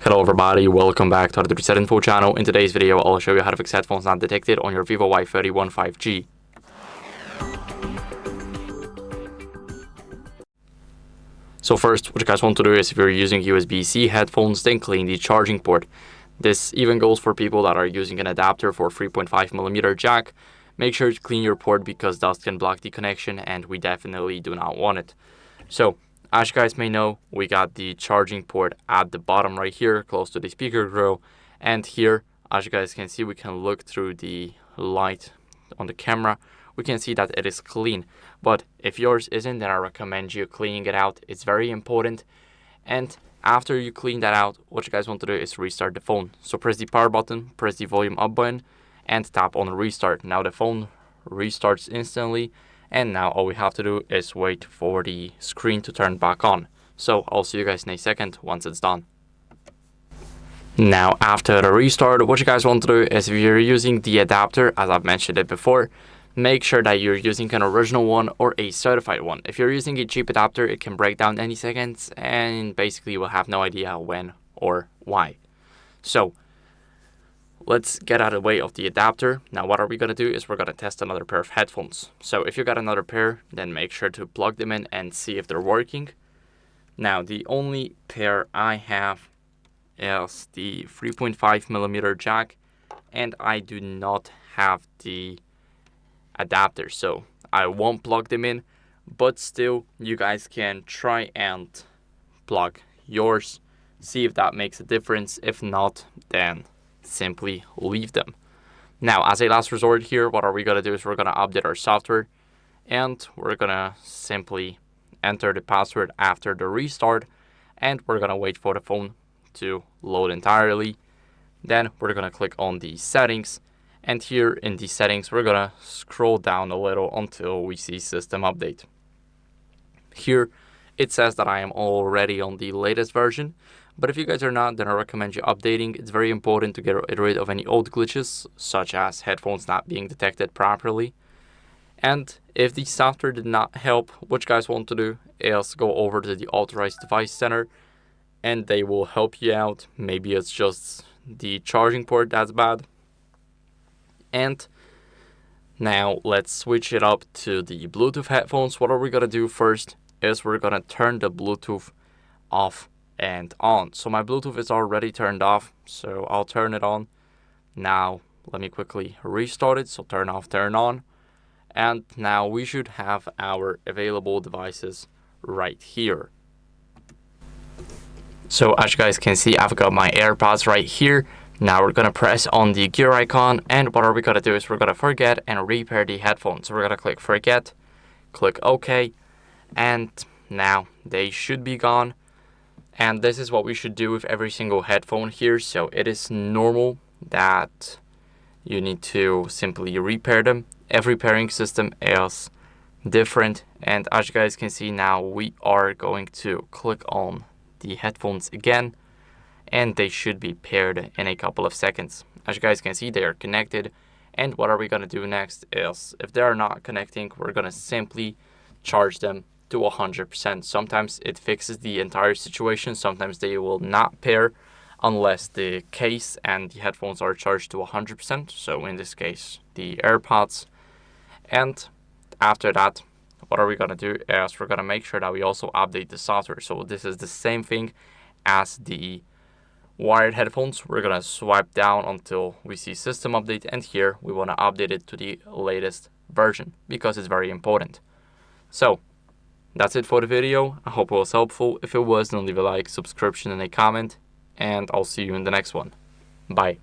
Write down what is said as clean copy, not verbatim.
Hello everybody, welcome back to the HardReset.Info channel. In today's video, I'll show you how to fix headphones not detected on your VIVO Y31 5G. So first, what you guys want to do is, if you're using USB-C headphones, then clean the charging port. This even goes for people that are using an adapter for 3.5mm jack. Make sure to clean your port because dust can block the connection and we definitely do not want it. So, as you guys may know, we got the charging port at the bottom right here, close to the speaker grill. And here, as you guys can see, we can look through the light on the camera. We can see that it is clean. But if yours isn't, then I recommend you cleaning it out. It's very important. And after you clean that out, what you guys want to do is restart the phone. So press the power button, press the volume up button, and tap on restart. Now the phone restarts instantly. And now all we have to do is wait for the screen to turn back on. So I'll see you guys in a second once it's done. Now after the restart, what you guys want to do is, if you're using the adapter, as I've mentioned it before, make sure that you're using an original one or a certified one. If you're using a cheap adapter, it can break down any seconds and basically you will have no idea when or why. So let's get out of the way of the adapter. Now what are we going to do is we're going to test another pair of headphones. So if you got another pair, then make sure to plug them in and see if they're working. Now the only pair I have is the 3.5mm jack, and I do not have the adapter, so I won't plug them in, but still you guys can try and plug yours, see if that makes a difference. If not, then simply leave them. Now as a last resort here, what are we going to do is we're going to update our software, and we're going to simply enter the password after the restart, and we're going to wait for the phone to load entirely. Then we're going to click on the settings, and here in the settings we're going to scroll down a little until we see system update. Here it says that I am already on the latest version, but if you guys are not, then I recommend you updating. It's very important to get rid of any old glitches, such as headphones not being detected properly. And if the software did not help, what you guys want to do is go over to the Authorized Device Center, and they will help you out. Maybe it's just the charging port that's bad. And now let's switch it up to the Bluetooth headphones. What are we going to do first is we're going to turn the Bluetooth off and on. So my Bluetooth is already turned off, so I'll turn it on. Now let me quickly restart it. So turn off, turn on. And now we should have our available devices right here. So as you guys can see, I've got my AirPods right here. Now we're going to press on the gear icon, and what are we going to do is we're going to forget and repair the headphones. So we're going to click forget, click OK, and now they should be gone. And this is what we should do with every single headphone here. So it is normal that you need to simply repair them. Every pairing system is different, and as you guys can see, now we are going to click on the headphones again, and they should be paired in a couple of seconds. As you guys can see, they are connected, and what are we going to do next is, if they are not connecting, we're going to simply charge them to 100%. Sometimes it fixes the entire situation, sometimes they will not pair unless the case and the headphones are charged to 100%, so in this case the AirPods. And after that, what are we going to do is we're going to make sure that we also update the software. So this is the same thing as the wired headphones. We're going to swipe down until we see system update, and here we want to update it to the latest version because it's very important. So that's it for the video. I hope it was helpful. If it was, then leave a like, subscription, and a comment, and I'll see you in the next one. Bye.